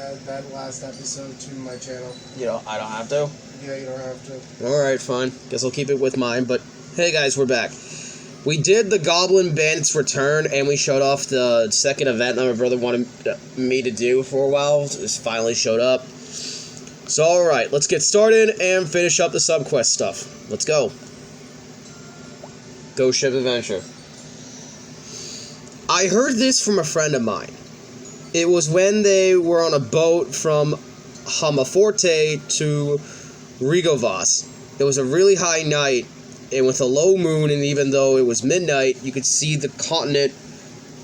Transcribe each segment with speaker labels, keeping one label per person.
Speaker 1: add that last episode to my channel.
Speaker 2: I don't have to?
Speaker 1: Yeah, you don't have to.
Speaker 2: Alright, fine. Guess I'll keep it with mine, but hey guys, we're back. We did the Goblin Bandit's Return, and we showed off the second event that my brother wanted me to do for a while. It's finally showed up. So alright, let's get started and finish up the subquest stuff. Let's go. Ghost Ship Adventure. I heard this from a friend of mine. It was when they were on a boat from Hamaforte to Rigovas. It was a really high night, and with a low moon, and even though it was midnight, you could see the continent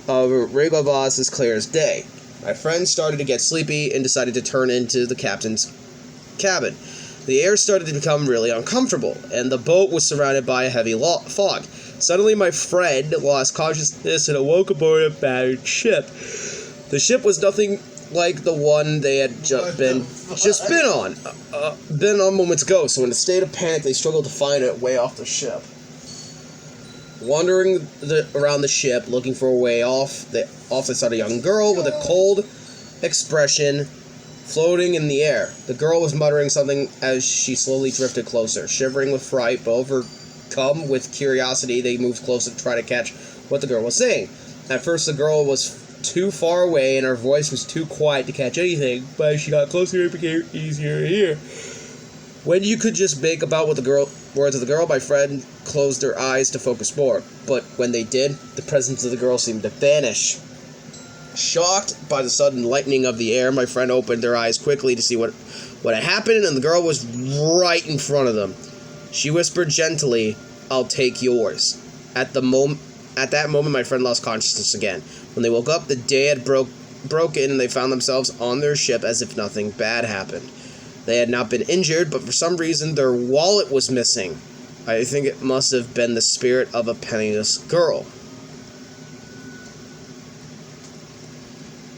Speaker 2: of Rigovas as clear as day. My friend started to get sleepy and decided to turn into the captain's cabin. The air started to become really uncomfortable, and the boat was surrounded by a heavy fog. Suddenly, my friend lost consciousness and awoke aboard a battered ship. The ship was nothing like the one they had been on moments ago, so in a state of panic, they struggled to find it way off the ship. Wandering around the ship, looking for a way off, they saw a young girl with a cold expression floating in the air. The girl was muttering something as she slowly drifted closer. Shivering with fright, but overcome with curiosity, they moved closer to try to catch what the girl was saying. At first, the girl was too far away, and her voice was too quiet to catch anything, but as she got closer, it became easier to hear. When you could just make about what the words of the girl, my friend closed her eyes to focus more, but when they did, the presence of the girl seemed to vanish. Shocked by the sudden lightening of the air, my friend opened their eyes quickly to see what had happened, and the girl was right in front of them. She whispered gently, "I'll take yours." At that moment, my friend lost consciousness again. When they woke up, the day had broken, and they found themselves on their ship as if nothing bad happened. They had not been injured, but for some reason, their wallet was missing. I think it must have been the spirit of a penniless girl.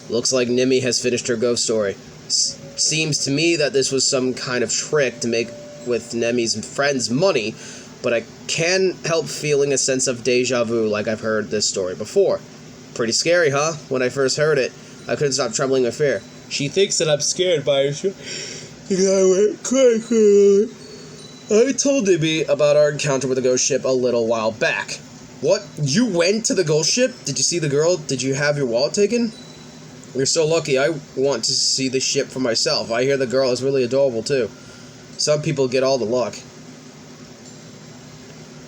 Speaker 2: Looks like Nimi has finished her ghost story. Seems to me that this was some kind of trick to make with Nemi's friends money, but I can't help feeling a sense of deja vu like I've heard this story before. Pretty scary, huh? When I first heard it, I couldn't stop trembling with fear. She thinks that I'm scared by her. I went crazy. I told Nimi about our encounter with the ghost ship a little while back. What? You went to the ghost ship? Did you see the girl? Did you have your wallet taken? You're so lucky. I want to see the ship for myself. I hear the girl is really adorable, too. Some people get all the luck.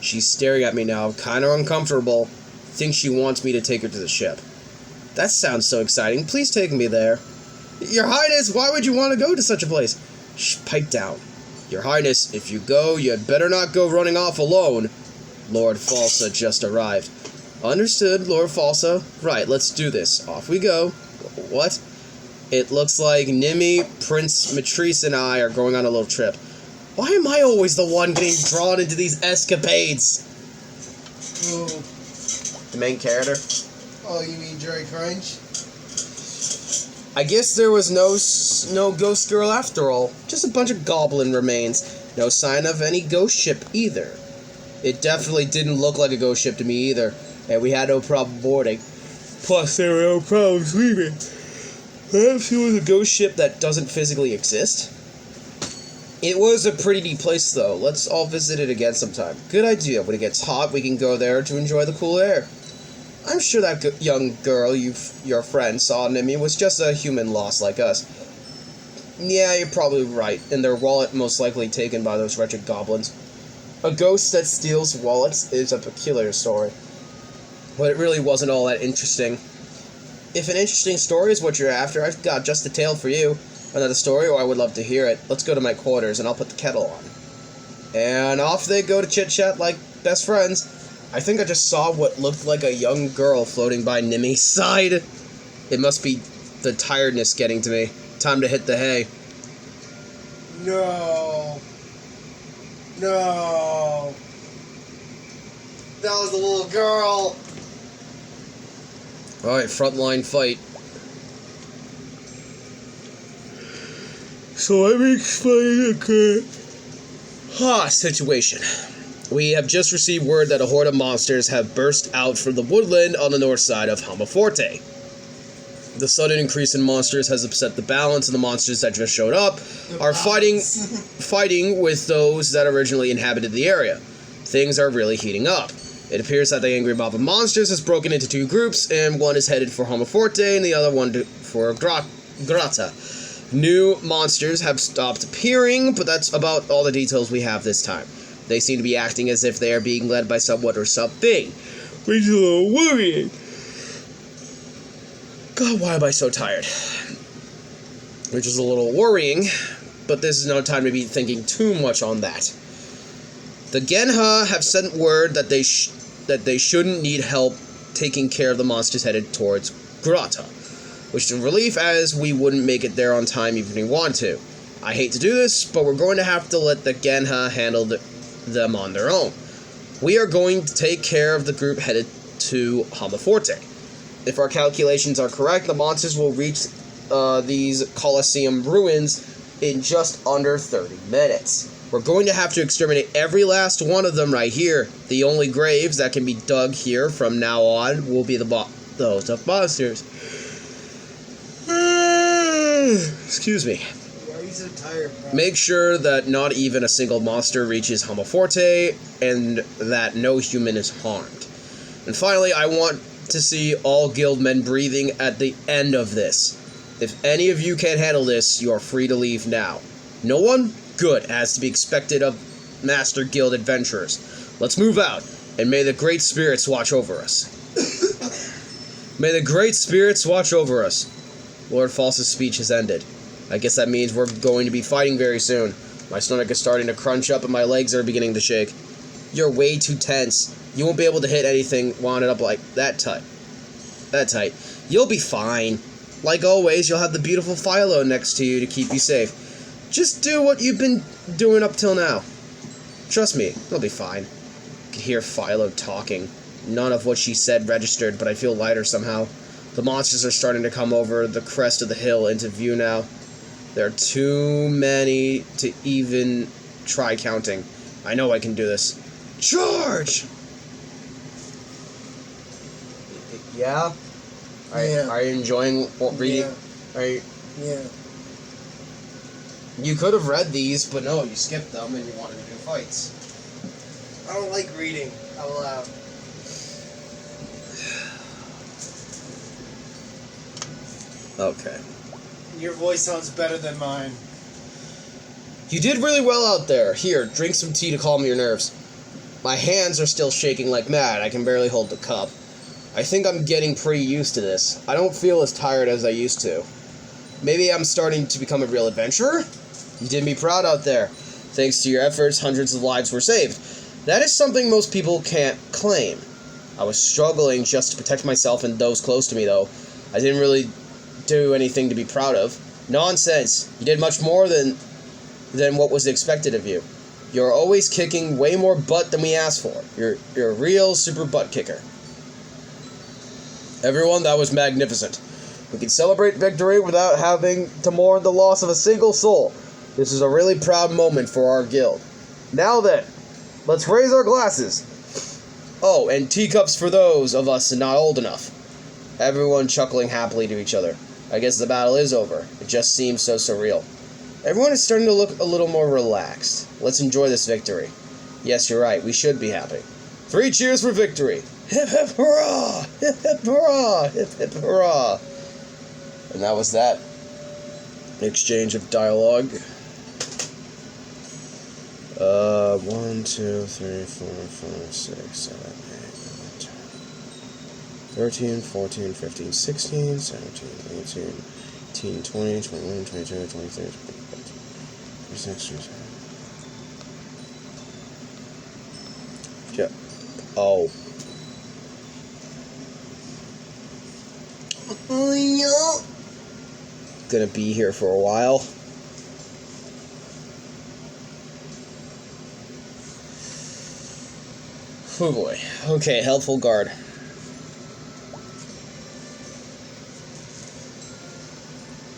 Speaker 2: She's staring at me now, kind of uncomfortable. Thinks she wants me to take her to the ship. That sounds so exciting. Please take me there. Your Highness, why would you want to go to such a place? Shh, pipe down. Your Highness, if you go, you had better not go running off alone. Lord Falsa just arrived. Understood, Lord Falsa. Right, let's do this. Off we go. What? It looks like Nimi, Prince Matrice, and I are going on a little trip. Why am I always the one getting drawn into these escapades?
Speaker 1: Who?
Speaker 2: The main character?
Speaker 1: Oh, you mean Jerry Crunch?
Speaker 2: I guess there was no ghost girl after all. Just a bunch of goblin remains. No sign of any ghost ship either. It definitely didn't look like a ghost ship to me either, and we had no problem boarding. Plus, there were no problems leaving. Perhaps it was a ghost ship that doesn't physically exist? It was a pretty neat place, though. Let's all visit it again sometime. Good idea. When it gets hot, we can go there to enjoy the cool air. I'm sure that young girl your friend saw Nimi was just a human lost like us. Yeah, you're probably right, and their wallet most likely taken by those wretched goblins. A ghost that steals wallets is a peculiar story. But it really wasn't all that interesting. If an interesting story is what you're after, I've got just a tale for you. Another story, or I would love to hear it. Let's go to my quarters, and I'll put the kettle on. And off they go to chit-chat like best friends. I think I just saw what looked like a young girl floating by Nimi's side. It must be the tiredness getting to me. Time to hit the hay.
Speaker 1: No. No. That was the little girl.
Speaker 2: Alright, frontline fight. So let me explain the situation. We have just received word that a horde of monsters have burst out from the woodland on the north side of Hamaforte. The sudden increase in monsters has upset the balance, and the monsters that just showed up are fighting with those that originally inhabited the area. Things are really heating up. It appears that the angry mob of monsters has broken into two groups, and one is headed for Homoforte and the other one for Grata. New monsters have stopped appearing, but that's about all the details we have this time. They seem to be acting as if they are being led by someone or something, which is a little worrying. God, why am I so tired? Which is a little worrying, but this is no time to be thinking too much on that. The Genha have sent word that they shouldn't need help taking care of the monsters headed towards Grata, which is a relief as we wouldn't make it there on time even if we want to. I hate to do this, but we're going to have to let the Genha handle them on their own. We are going to take care of the group headed to Homoforte. If our calculations are correct, the monsters will reach these Colosseum ruins in just under 30 minutes. We're going to have to exterminate every last one of them right here. The only graves that can be dug here from now on will be those of monsters. Excuse me.
Speaker 1: Why are you so tired, bro?
Speaker 2: Make sure that not even a single monster reaches Homoforte and that no human is harmed. And finally, I want to see all guild men breathing at the end of this. If any of you can't handle this, you are free to leave now. No one? Good, as to be expected of Master Guild adventurers. Let's move out, and may the great spirits watch over us. May the great spirits watch over us. Lord False's speech has ended. I guess that means we're going to be fighting very soon. My stomach is starting to crunch up and my legs are beginning to shake. You're way too tense. You won't be able to hit anything wound up like that tight. You'll be fine. Like always, you'll have the beautiful Philo next to you to keep you safe. Just do what you've been doing up till now. Trust me, you'll be fine. I could hear Philo talking. None of what she said registered, but I feel lighter somehow. The monsters are starting to come over the crest of the hill into view now. There are too many to even try counting. I know I can do this. Charge! Yeah? Are you enjoying reading?
Speaker 1: Yeah. Yeah.
Speaker 2: You could have read these, but no, you skipped them and you wanted to do fights.
Speaker 1: I don't like reading out loud.
Speaker 2: Okay.
Speaker 1: Your voice sounds better than mine.
Speaker 2: You did really well out there. Here, drink some tea to calm your nerves. My hands are still shaking like mad. I can barely hold the cup. I think I'm getting pretty used to this. I don't feel as tired as I used to. Maybe I'm starting to become a real adventurer? You did me proud out there. Thanks to your efforts, hundreds of lives were saved. That is something most people can't claim. I was struggling just to protect myself and those close to me, though. I didn't really do anything to be proud of. Nonsense. You did much more than what was expected of you. You're always kicking way more butt than we asked for. You're a real super butt kicker. Everyone, that was magnificent. We can celebrate victory without having to mourn the loss of a single soul. This is a really proud moment for our guild. Now then, let's raise our glasses. Oh, and teacups for those of us not old enough. Everyone chuckling happily to each other. I guess the battle is over. It just seems so surreal. Everyone is starting to look a little more relaxed. Let's enjoy this victory. Yes, you're right. We should be happy. 3 cheers for victory. Hip hip hurrah! Hip hip hurrah! Hip hip hurrah! And that was that exchange of dialogue. 1, 2, 3, 4, 5, 6, 7, 8, 9, 10, 13, 14, 15, 16, 17, 18, 19, 20, 21, 22, 23, 24, 26, 27. Yeah. Oh. Gonna be here for a while. Oh boy. Okay, helpful guard.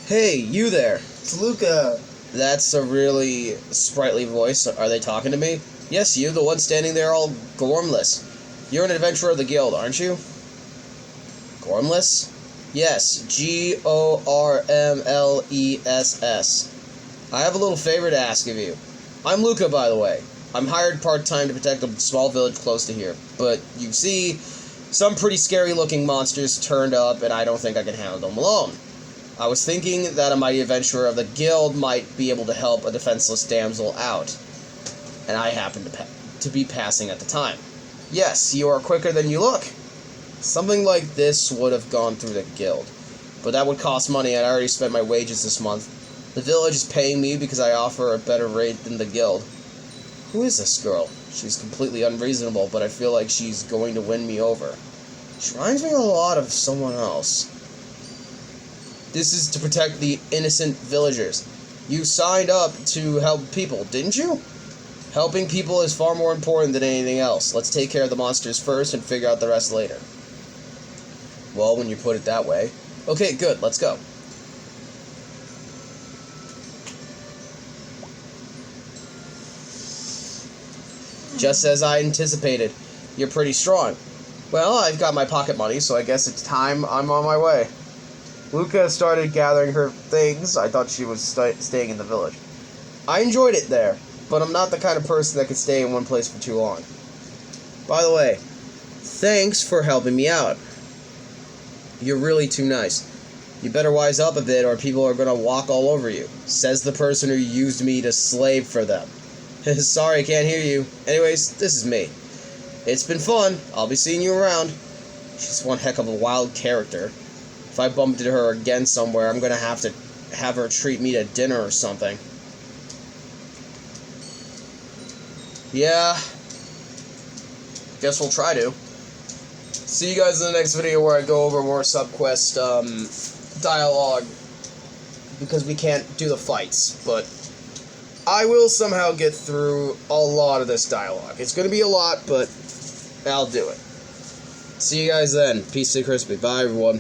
Speaker 2: Hey, you there.
Speaker 1: It's Luca.
Speaker 2: That's a really sprightly voice. Are they talking to me? Yes, you, the one standing there all gormless. You're an adventurer of the guild, aren't you? Gormless? Yes, Gormless. I have a little favor to ask of you. I'm Luca, by the way. I'm hired part-time to protect a small village close to here. But, you see, some pretty scary-looking monsters turned up, and I don't think I can handle them alone. I was thinking that a mighty adventurer of the guild might be able to help a defenseless damsel out. And I happened to be passing at the time. Yes, you are quicker than you look. Something like this would have gone through the guild. But that would cost money, and I already spent my wages this month. The village is paying me because I offer a better rate than the guild. Who is this girl? She's completely unreasonable, but I feel like she's going to win me over. She reminds me a lot of someone else. This is to protect the innocent villagers. You signed up to help people, didn't you? Helping people is far more important than anything else. Let's take care of the monsters first and figure out the rest later. Well, when you put it that way. Okay, good, let's go. Just as I anticipated. You're pretty strong. Well, I've got my pocket money, so I guess it's time I'm on my way. Luca started gathering her things. I thought she was staying in the village. I enjoyed it there, but I'm not the kind of person that can stay in one place for too long. By the way, thanks for helping me out. You're really too nice. You better wise up a bit or people are going to walk all over you, says the person who used me to slave for them. Sorry, I can't hear you. Anyways, this is me. It's been fun. I'll be seeing you around. She's one heck of a wild character. If I bump into her again somewhere, I'm going to have her treat me to dinner or something. Yeah. Guess we'll try to. See you guys in the next video where I go over more subquest dialogue. Because we can't do the fights, but I will somehow get through a lot of this dialogue. It's going to be a lot, but I'll do it. See you guys then. Peace to crispy. Bye, everyone.